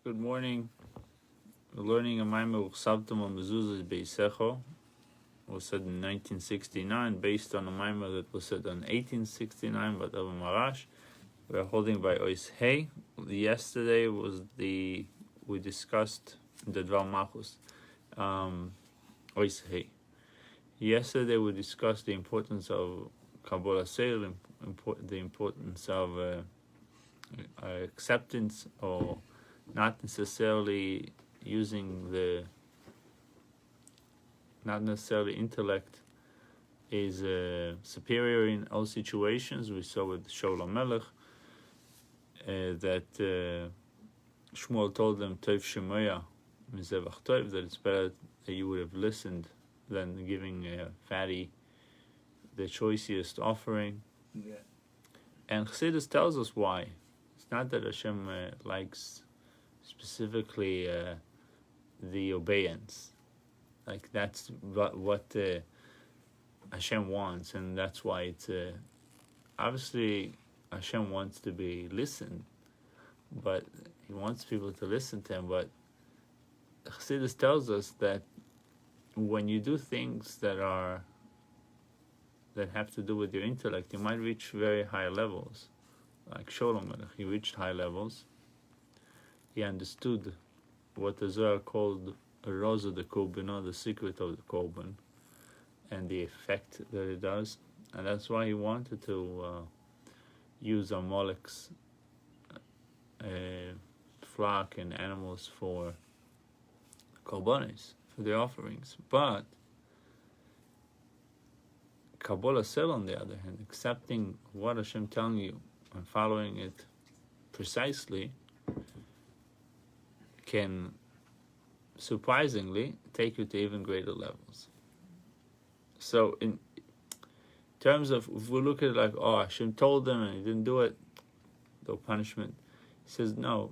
Good morning. We're learning a Maimah Uchtavtam al Mezuzos Beisecho. Was said in 1969, based on a Maimah that was said in 1869 by Rabbi Marash. We're holding by Ois Hey. Yesterday we discussed the Dvar Machus. Ois Hey. Yesterday we discussed the importance of Kabbalah Seir, the importance of acceptance, or not necessarily not necessarily intellect is superior in all situations. We saw with Shaul HaMelech that Shmuel told them Tov Shemoya Mizevach Tov, that it's better that you would have listened than giving fatty the choicest offering. Yeah. And Chassidus tells us why. It's not that Hashem likes specifically the obedience, like that's what Hashem wants, and that's why it's obviously Hashem wants to be listened, but He wants people to listen to Him. But Chassidus tells us that when you do things that have to do with your intellect, you might reach very high levels. Like Shaul HaMelech, he reached high levels. He understood what the Zohar called a rosa de korban, the secret of the korban, and the effect that it does. And that's why he wanted to use Amalek's flock and animals for korbanos, for the offerings. But Kabbalah Seir, on the other hand, accepting what Hashem telling you and following it precisely, can surprisingly take you to even greater levels. So in terms of, if we look at it like, oh, Hashem told them and he didn't do it, no punishment. He says, no,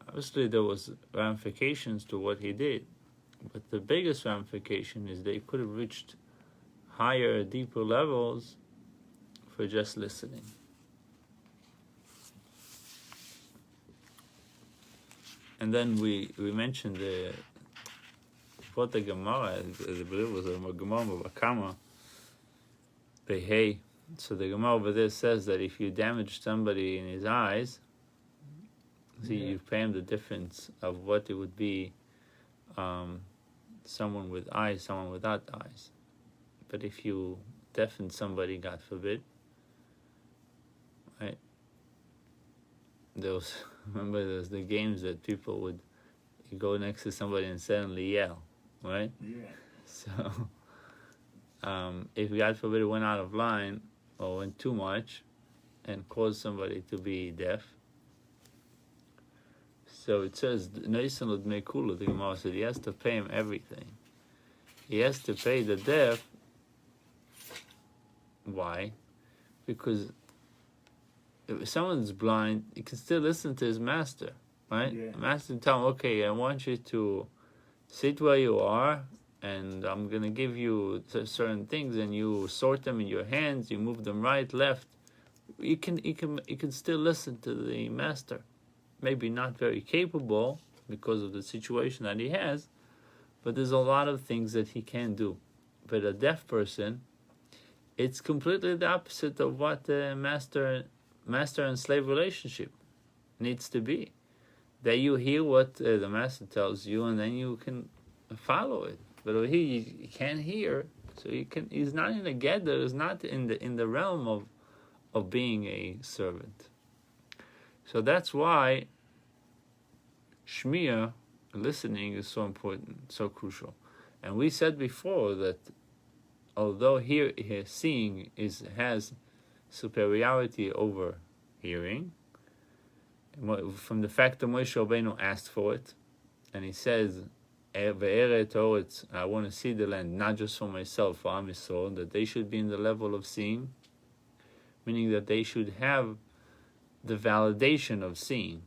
obviously there was ramifications to what he did, but the biggest ramification is they could have reached higher, deeper levels for just listening. And then we mentioned what the Gemara, I believe it was a Gemara of Akama, Behei. So the Gemara over there says that if you damage somebody in his eyes, you pay him the difference of what it would be someone with eyes, someone without eyes. But if you deafen somebody, God forbid, right? Remember there was the games that people would go next to somebody and suddenly yell, right? Yeah. So if God forbid it went out of line or went too much and caused somebody to be deaf, so it says the Gemara said he has to pay him everything. He has to pay the deaf. Why? Because if someone's blind, he can still listen to his master, right? Yeah. The master can tell him, okay, I want you to sit where you are, and I'm going to give you certain things, and you sort them in your hands, you move them right, left. You can still listen to the master. Maybe not very capable because of the situation that he has, but there's a lot of things that he can do. But a deaf person, it's completely the opposite of what the master and slave relationship needs to be. That you hear what the master tells you, and then you can follow it. But over here you can't hear, so he's not in the gather. He's not in the realm of being a servant. So that's why Shmiya, listening, is so important, so crucial. And we said before that although seeing has superiority over hearing, from the fact that Moshe Rabbeinu asked for it, and he says, I want to see the land, not just for myself, for Am Yisrael, that they should be in the level of seeing, meaning that they should have the validation of seeing.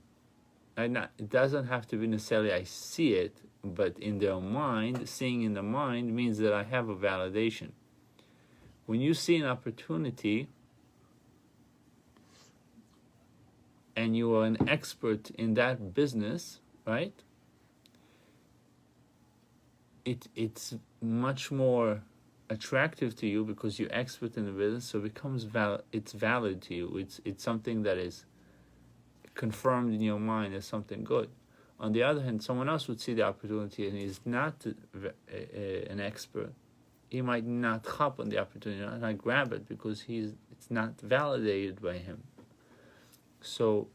It doesn't have to be necessarily I see it, but in their mind, seeing in the mind means that I have a validation. When you see an opportunity and you are an expert in that business, right? It's much more attractive to you because you're expert in the business, so it becomes it's valid to you. It's something that is confirmed in your mind as something good. On the other hand, someone else would see the opportunity and he's not an expert. He might not hop on the opportunity, not grab it because it's not validated by him. So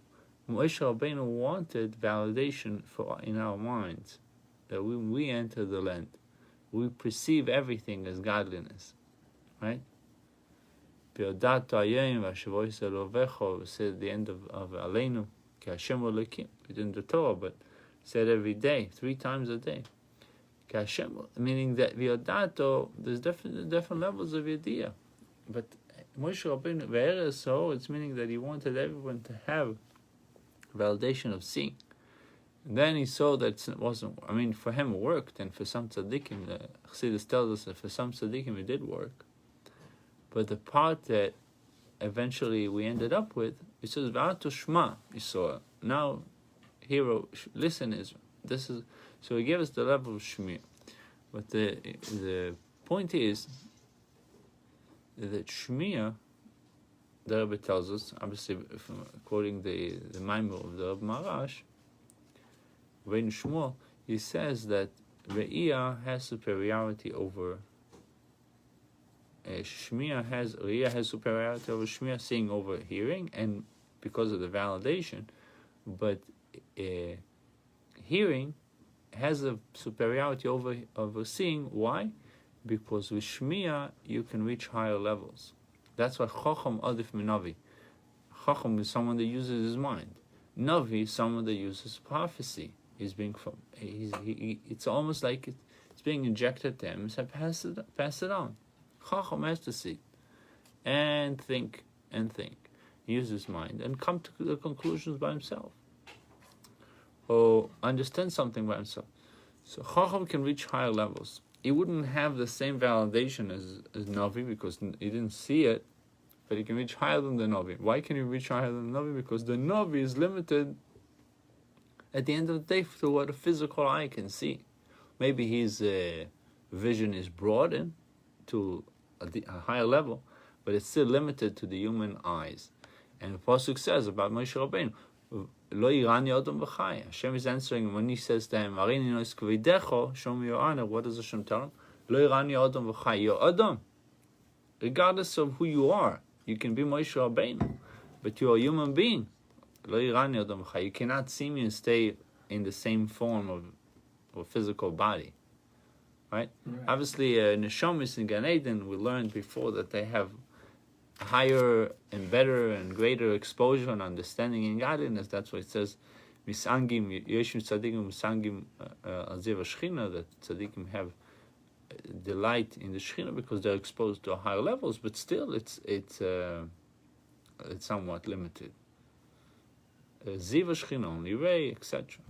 Moshe Rabbeinu wanted validation in our minds, that when we enter the land, we perceive everything as godliness, right? We said at the end of Aleinu, Ki Hashem Elokim, in the Torah, but said every day, 3 times a day. Ki Hashem, meaning that V'yodato, there's different levels of Yediyah. But Moshe Rabbeinu, Ve'eres, so it's meaning that he wanted everyone to have validation of seeing. And then he saw that it wasn't, for him it worked, and for some tzaddikim, the Chassidus tells us that for some tzaddikim it did work. But the part that eventually we ended up with, it says, V'ato Shma, Yisrael. Now, hero, listen, Israel. This is, so he gave us the level of Shmir. But the point is that Shmir, the Rebbe tells us, obviously quoting the Maimor of the Rebbe Marash, Rabbeinu Shmuel, he says that Re'iyah has superiority over Re'iyah has superiority over Shmir, seeing over hearing, and because of the validation, but hearing has a superiority over seeing. Why? Because with Shmir you can reach higher levels. That's why Chacham Adif Minavi. Chacham is someone that uses his mind. Navi is someone that uses prophecy. It's almost like it's being injected to him. So pass it on. Chacham has to see and think, use his mind, and come to the conclusions by himself, or understand something by himself. So Chacham can reach higher levels. He wouldn't have the same validation as Navi because he didn't see it, but he can reach higher than the Navi. Why can he reach higher than the Navi? Because the Navi is limited at the end of the day to what a physical eye can see. Maybe his vision is broadened to a higher level, but it's still limited to the human eyes. And the Pasuk says about Moshe Rabbeinu, Lo yirani odom v'chai. Hashem is answering when he says to him, Arini nois kvidecho, show me your honor. What does Hashem tell him? Lo yirani odom v'chai. You're Adam. Regardless of who you are, you can be Moshe Rabbeinu, but you're a human being. Lo yirani odom v'chai. You cannot see me and stay in the same form of a physical body. Right? Obviously, Neshamis in Gan Eden, we learned before that they have higher and better and greater exposure and understanding in godliness. That's why it says, Misangim, Yeshim Tzadikim, Misangim Aziv Shechina, that Tzadikim have delight in the Shechina because they're exposed to higher levels, but still it's somewhat limited. Ziva Shechina, only Ray, etc.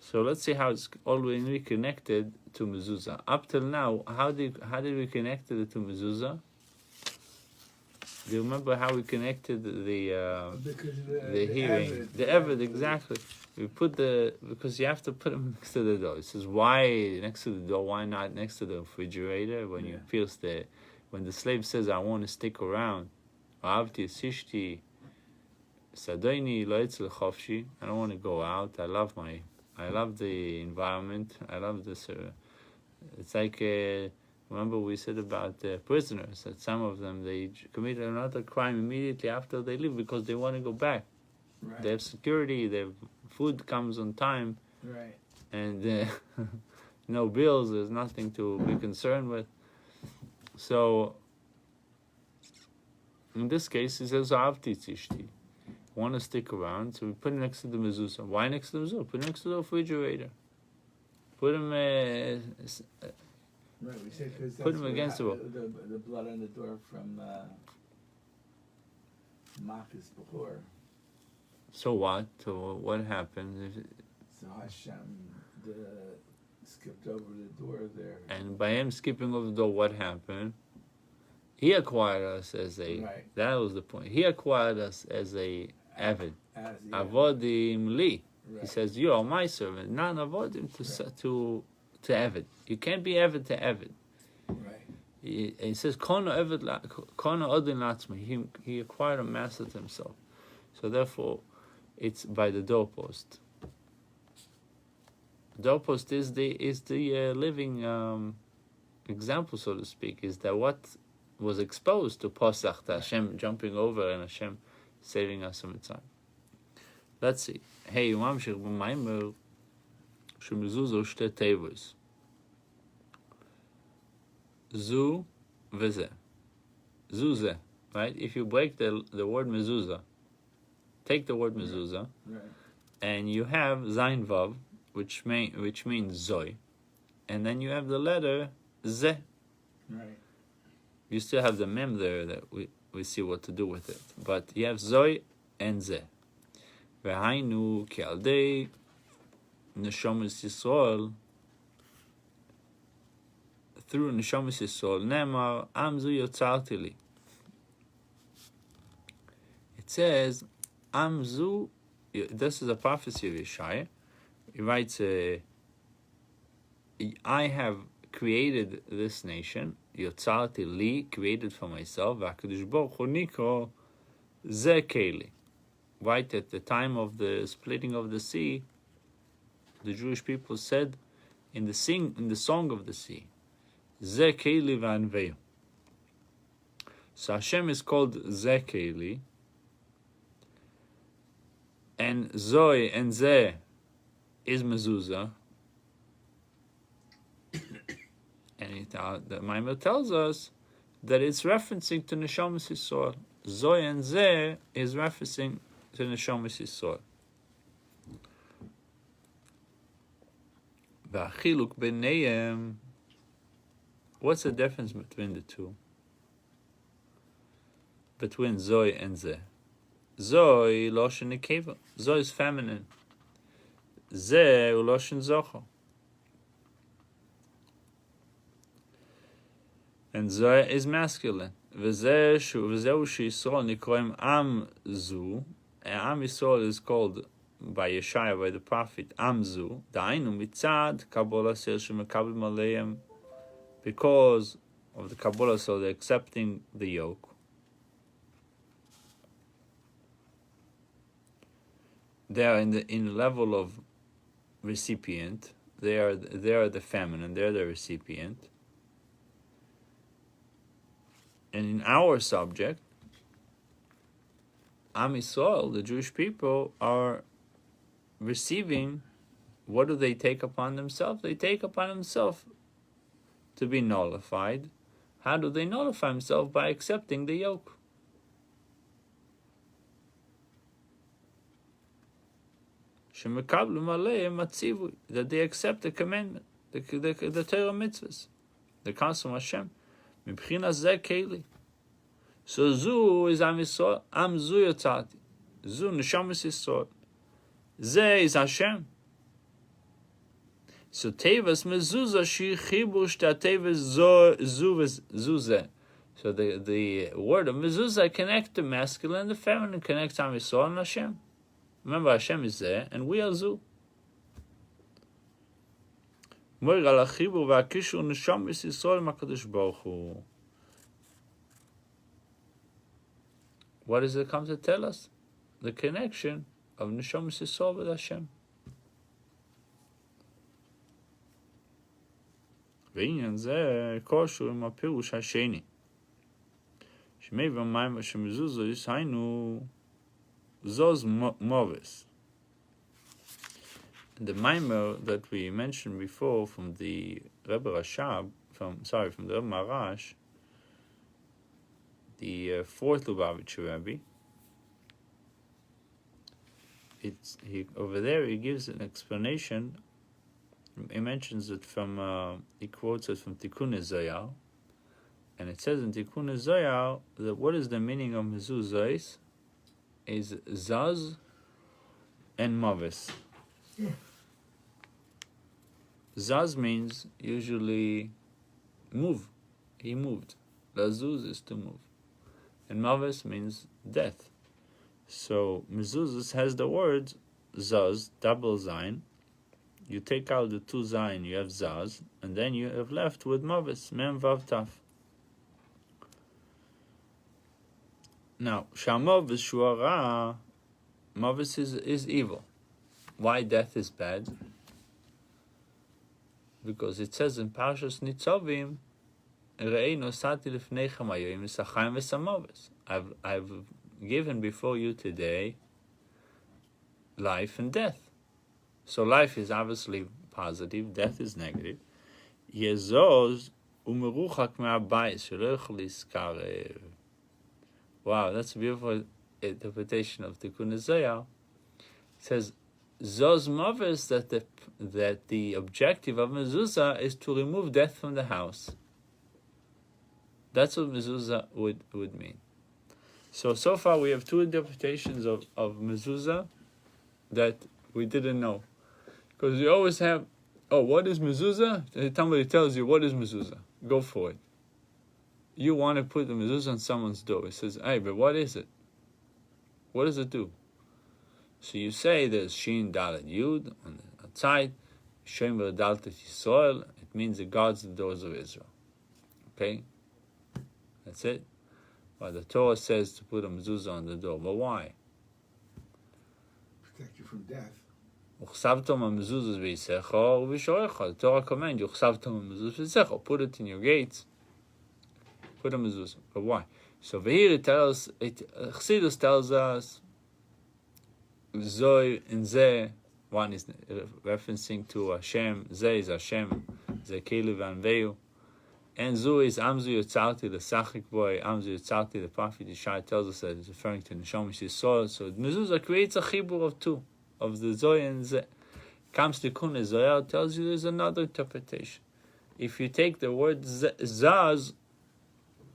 So let's see how it's already connected to mezuzah. Up till now, how did we connect it to mezuzah? Do you remember how we connected the hearing, the eved, exactly? We put because you have to put them next to the door. It says why next to the door? Why not next to the refrigerator? When you feel when the slave says, "I want to stick around," Avti sishti sadoini loitzel chofshi. I don't want to go out. I love the environment. I love this. It's like, remember we said about prisoners, that some of them, they commit another crime immediately after they leave because they want to go back. Right. They have security, their food comes on time, right, and no bills, there's nothing to be concerned with. So, in this case, he says, Avti tzishti. Want to stick around, so we put it next to the mezuzah. Why next to the mezuzah? Put it next to the refrigerator. Put him. Right, we said because put him against the wall. The blood on the door from Marcus before. So what? So what happened? So Hashem skipped over the door there. And by him skipping over the door, what happened? He acquired us as a. Right. That was the point. He acquired us as a avid. yeah. Avodim li. He Right. says, you are my servant. Not avodim to Eved. You can't be Eved to Eved. Right. He says, Kono Odin Latzmi. He acquired a master to himself. So therefore, it's by the doorpost. The doorpost is the living example, so to speak. Is that what was exposed to Pasach, to Hashem jumping over and Hashem saving us from Mitzrayim. Let's see. Hey, Mamshech b'maimer shemezuzos shte tevos. Zu v'zeh. Zuzeh, right? If you break the word mezuzah, take the word mezuzah, Right. and you have zayin vav, which means zoy, and then you have the letter zeh. Right. You still have the mem there that we see what to do with it, but you have zoy and zeh. V'hainu ki al dei neshamas Yisrael, through neshamas Yisrael nemar amzu yotzarti li. It says amzu. This is a prophecy of Yeshaya. He writes, I have created this nation, yotzarti li, created for myself, v'akadosh baruch hu nikro zeh keli. Right at the time of the splitting of the sea, the Jewish people said in the song of the sea, Zeh Keli v'anveyu. So Hashem is called Zeh Keli, and Zoy and Zeh is mezuzah, and the Maimer tells us that it's referencing to Neshamas Yisrael. Zoy and Zeh is referencing to Neshamas Yisrael. V'achiluk b'neihem. What's the difference between the two? Between Zoy and Zeh. Zoy loshen nekeva. Zoy is feminine. Zeh loshen zocho. And Zoy is masculine. V'zeh sheYisrael nikroim am zu. Am Yisrael is called by Yeshaya, by the prophet, Amzu, Dainu mitzad Kabbalah sel shemekabel maleim, because of the Kabbalah, so they're accepting the yoke. They are in the level of recipient. They are the feminine. They're the recipient. And in our subject, Am Yisrael, the Jewish people, are receiving. What do they take upon themselves? They take upon themselves to be nullified. How do they nullify themselves? By accepting the yoke. That they accept the commandment, the Torah mitzvahs, the counsel of Hashem. So Zu is Am Yisrael, Am Zu Yotzati. Zu Neshamas Yisrael. Zeh is Hashem. So Tevas Mezuzah Shi Chibush Ta Tevas Zu Zeh. So the word of Mezuzah connects the masculine and the feminine, connects Am Yisrael and Hashem. Remember, Hashem is there and we are Zu. Moir al Chibur v'Akishu Neshamas Yisrael Makadosh Baruch Hu. What does it come to tell us? The connection of Neshamas Yisrael with Hashem. V'inyan zeh koshu im hapirush hasheni. Shmei v'mayim v'shemezuzos hainu zos moves. The Maimer that we mentioned before from the Rebbe Rashab, from the Rebbe Marash, the fourth Lubavitcher Rebbe, over there he gives an explanation. He mentions it from, he quotes it from Tikkun Zohar, and it says in Tikkun Zohar that what is the meaning of mezuzos is zaz and mavis. Zaz means usually move. He moved. Lazuz is to move. And mavis means death. So Mezuzos has the words Zaz, double Zayin. You take out the two Zayin, you have Zaz, and then you have left with Mavis, Mem Vav Taf. Now, Shamavis Shuara, Mavis is evil. Why death is bad? Because it says in Parshas Nitzavim, I've given before you today life and death. So life is obviously positive, death is negative. Wow, that's a beautiful interpretation of Tikkun Zohar. It says, Zoz Mavis, that the objective of mezuzah is to remove death from the house. That's what mezuzah would mean. So far we have two interpretations of mezuzah that we didn't know. Because you always have, what is mezuzah? Somebody tells you, what is mezuzah? Go for it. You want to put the mezuzah on someone's door. It says, hey, but what is it? What does it do? So you say there's Shin Dalet Yud on the outside, Shem V'Daltet Yisrael. It means it guards the doors of Israel. Okay? That's it. But the Torah says to put a mezuzah on the door. But why? Protect you from death. Uchtavtam al Mezuzos v'yisecha u'v'shorecha. The Torah commands you, Uchtavtam al Mezuzos v'yisecha. Put it in your gates. Put a mezuzah. But why? So here Chassidus tells us, Zoy and Zeh, one is referencing to Hashem, Zeh is Hashem, Zeh Kelev Anveyu, and Zu is Amzu Yotzalti, the Sachik boy, Amzu Yotzalti, the prophet Yeshai tells us that it's referring to Neshama Yisrael. So mezuzah creates a chibur of two, of the Zoy and Zeh. Comes to Tikkun Zohar, tells you there's another interpretation. If you take the word Zaz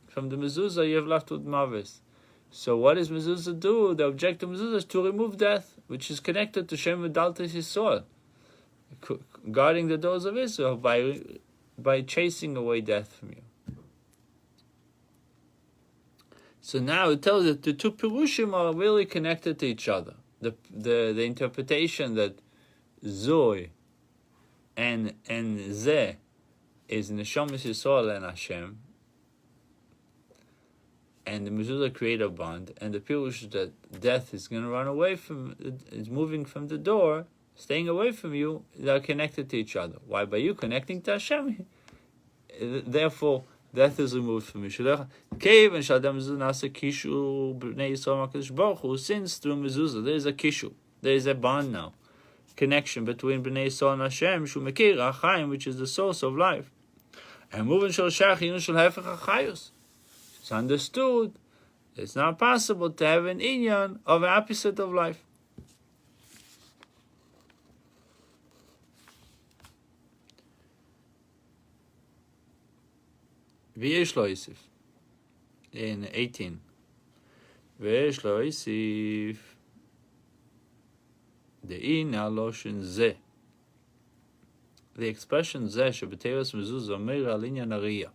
from the mezuzah, you have left with Mavis. So what does mezuzah do? The objective of mezuzah is to remove death, which is connected to Shem V'Daltet Yisrael, guarding the doors of Israel by chasing away death from you. So now it tells that the two Pirushim are really connected to each other. The interpretation that Zoy and Zeh is Neshamas Yisrael and Hashem, and the mezuzah create a bond, and the pirush that death is going to run away from, is moving from the door, staying away from you, they are connected to each other. Why? By you connecting to Hashem, therefore death is removed from you. Since through mezuzah there is a kishu, there is a bond now, connection between Bnei Yisrael and Hashem, Shumekir Achayim, which is the source of life, and moving shel shach inu shel hefech achayus. It's understood. It's not possible to have an inyan of an opposite of life. V'yesh lo yisif. In 18. V'yesh lo yisif. De'in aloshin zeh. The expression zeh shebeteres mezuzah omer al inyan hariyah.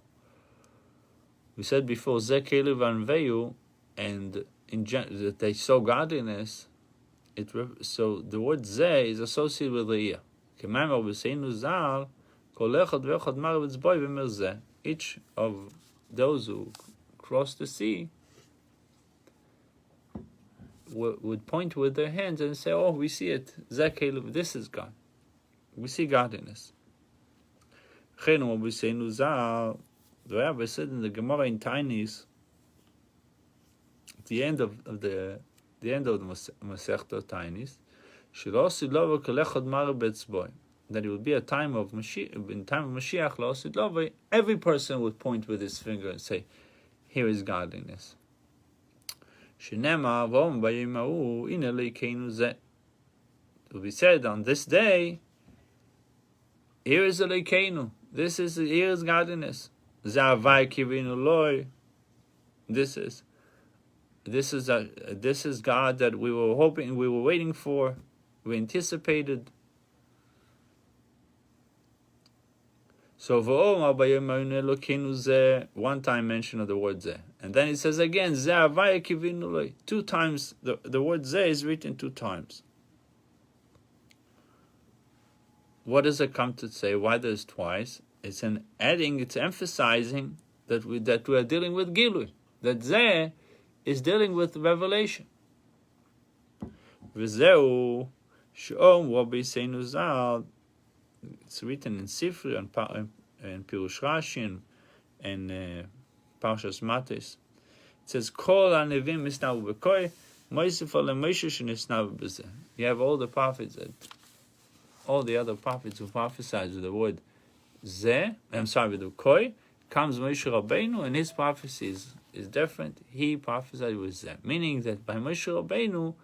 We said before, Zeh Kelev Anveyu, and that they saw godliness. So the word Zeh is associated with the ear. Each of those who cross the sea would point with their hands and say, "Oh, we see it. Zeh Kelev, this is God. We see godliness." The Rabbi said in the Gemara in Tainis, at the end of the Masechta Tainis, that it would be a time of Mashiach. In time of Mashiach, every person would point with his finger and say, "Here is godliness." It will be said on this day, "Here is Elokeinu. Here is godliness." This is God that we were hoping, we were waiting for, we anticipated. So one time mention of the word zeh, and then it says again zeh havaya kivinu loi. 2 times the word zeh is written 2 times. What does it come to say? Why there's twice? It's an adding. It's emphasizing that we are dealing with gilui. That zeh is dealing with revelation. V'zeu she'om Rabbi Seinu Zal. It's written in Sifri and Pirush Rashi and Parshas Matis. It says, Kol hanevim nisnavu b'koi, Mosif ale Moshe shenisnavu b'zeh. You have all the prophets, all the other prophets who prophesied with the word zeh, with the koi, comes Moshe Rabbeinu, and his prophecy is different. He prophesied with zeh. Meaning that by Moshe Rabbeinu,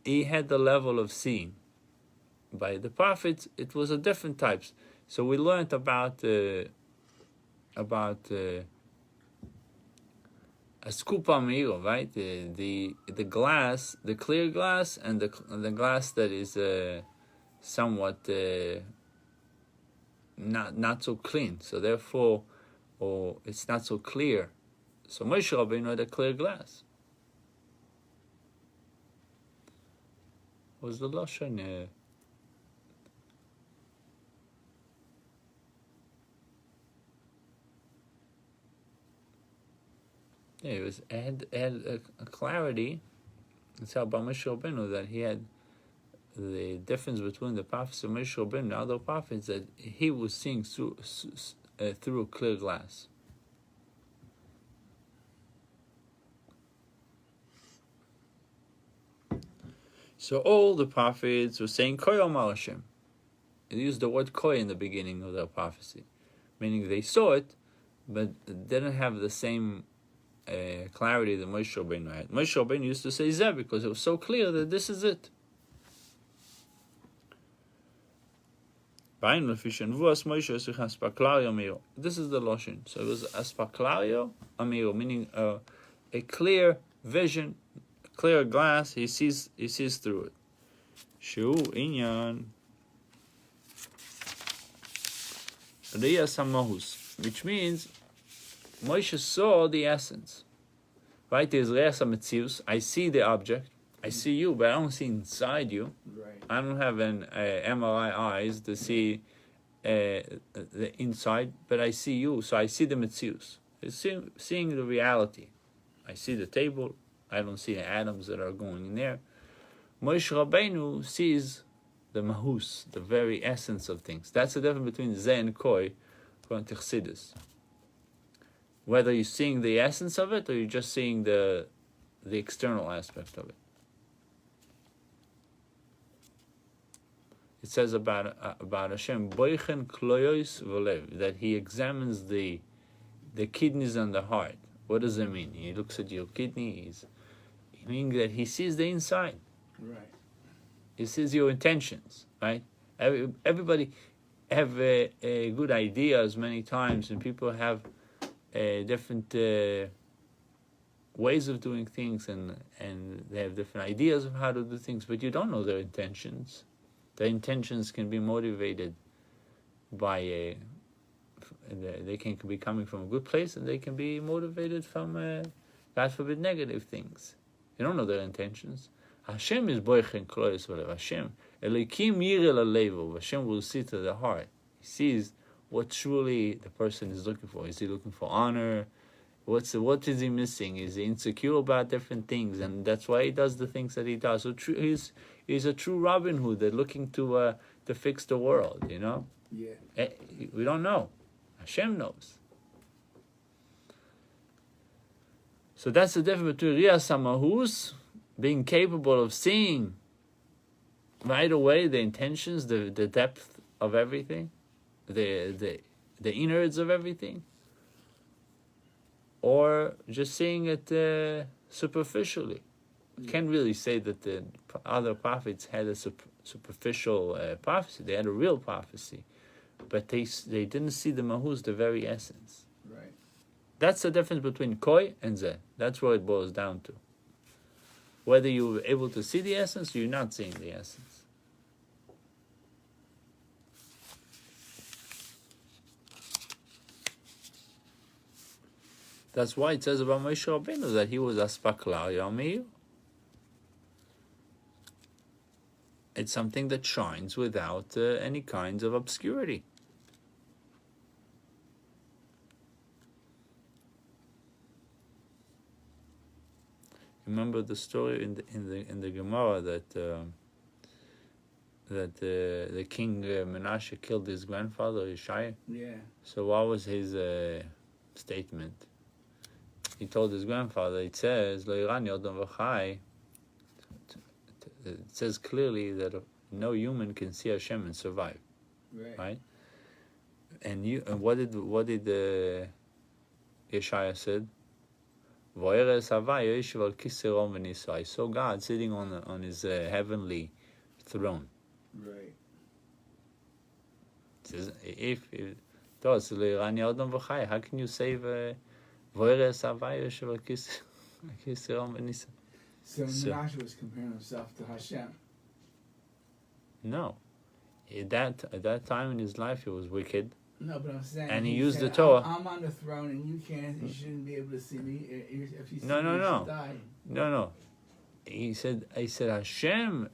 he had the level of seeing. By the prophets, it was a different types. So we learned about a scoop amiro, right? The glass, the clear glass, and the glass that is somewhat not so clean. So therefore, or it's not so clear. So Moshe Rabbeinu had a clear glass. What was the lashon? Yeah, it had a clarity. It's how about Moshe Rabbeinu that he had the difference between the prophets of Moshe Rabbeinu and other prophets, that he was seeing through a clear glass. So all the prophets were saying Koy Omar Hashem. They used the word Koy in the beginning of their prophecy, meaning they saw it, but didn't have the same clarity that Moshe Rabbeinu had. Moshe Rabbeinu used to say Zeh because it was so clear that this is it. This is the Loshin. So it was Aspaklario Amiro, meaning a clear vision, a clear glass. He sees through it. Shu Inyan Riya Samahus, which means Moshe saw the essence. Right? There's Riya Sametzius. I see the object. I see you, but I don't see inside you. Right. I don't have an MRI eyes to see the inside, but I see you, so I see the Metzius. Seeing the reality. I see the table. I don't see the atoms that are going in there. Moshe Rabbeinu sees the Mahus, the very essence of things. That's the difference between Zeh and Koi, according to Chassidus. Whether you're seeing the essence of it or you're just seeing the external aspect of it. It says about Hashem, Boichen kloyos v'lev, that He examines the kidneys and the heart. What does that mean? He looks at your kidneys, meaning that He sees the inside. Right. He sees your intentions. Right. Everybody have good ideas many times, and people have different ways of doing things, and they have different ideas of how to do things, but you don't know their intentions. The intentions can be motivated by they can be coming from a good place, and they can be motivated from, God forbid, negative things. You don't know their intentions. Hashem is boichen kloyos v'lev. Hashem, Elokim yireh lalevo. Hashem will see to the heart. He sees what truly the person is looking for. Is he looking for honor? What is he missing? Is he insecure about different things? And that's why he does the things that he does. So he's a true Robin Hood. They're looking to fix the world, you know? Yeah. We don't know. Hashem knows. So that's the difference between Riyas HaMahus, being capable of seeing right away the intentions, the depth of everything, the innards of everything, or just seeing it superficially. Can't really say that the other prophets had a superficial prophecy. They had a real prophecy, but they didn't see the mahus, the very essence. Right. That's the difference between koi and zeh. That's what it boils down to. Whether you're able to see the essence or you're not seeing the essence. That's why it says about Moshe Rabbeinu that he was Aspaklar Yamir. It's something that shines without any kinds of obscurity. Remember the story in the Gemara that the king Menashe killed his grandfather Yeshaya. Yeah. So what was his statement? He told his grandfather. It says Lo Iran Yodam V'Chai. It says clearly that no human can see Hashem and survive. Right? And what did Yeshaya said? I saw God sitting on his heavenly throne. Right. It says, how can you save So Menashe was comparing himself to Hashem. No. At that time in his life, he was wicked. No, but I'm saying. And he used said, the Torah. I'm on the throne, and you can't. You shouldn't be able to see me. If you see No. me, you should die. No. He said Hashem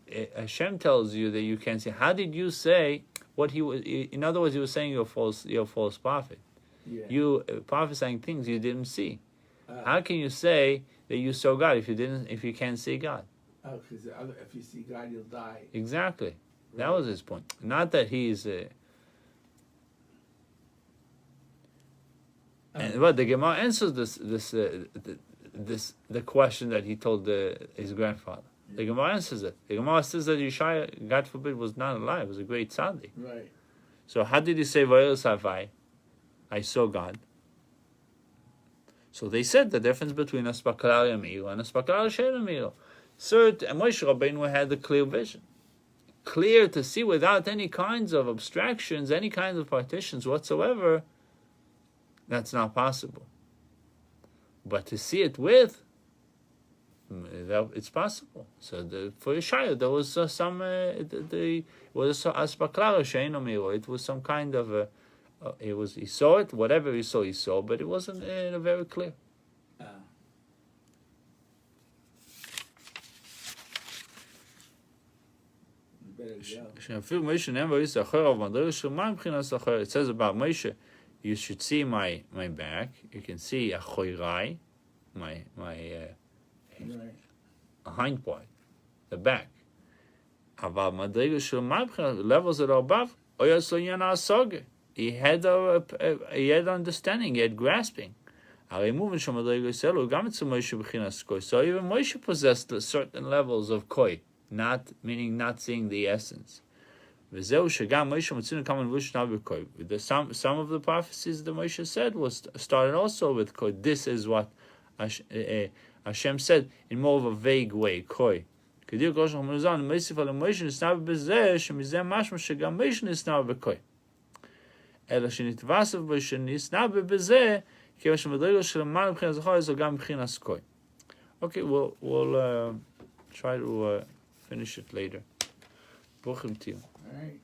tells you that you can't see. How did you say what he was? In other words, he was saying you're a false prophet. Yeah. You prophesying things you didn't see. How can you say that you saw God if you can't see God? Oh, because if you see God, you'll die. Exactly. Right. That was his point. Not that he's. But the Gemara answers the question that he told his grandfather. The Gemara answers it. The Gemara says that Yeshaya, God forbid, was not alive. Was a great tzaddik. Right. So how did he say Vayel Savai? I saw God. So they said the difference between Aspaklar Yamir and Aspaklar She'en Cert and Moshe Rabbeinu had the clear vision, clear to see without any kinds of abstractions, any kinds of partitions whatsoever. That's not possible. But to see it with, it's possible. So for Yeshaya, there was some. It was Aspaklar She'en Amiro. It was some kind of he saw it. Whatever he saw, but it wasn't very clear. Better go. It says about Moshe, you should see my back. You can see achoirai, my hind part, the back. Levels that are above, he had understanding, he had grasping. So even Moshe possessed certain levels of koi, meaning not seeing the essence. Some of the prophecies that Moshe said was started also with koi. This is what Hashem said in more of a vague way, koi. Okay, we'll try to finish it later. All right.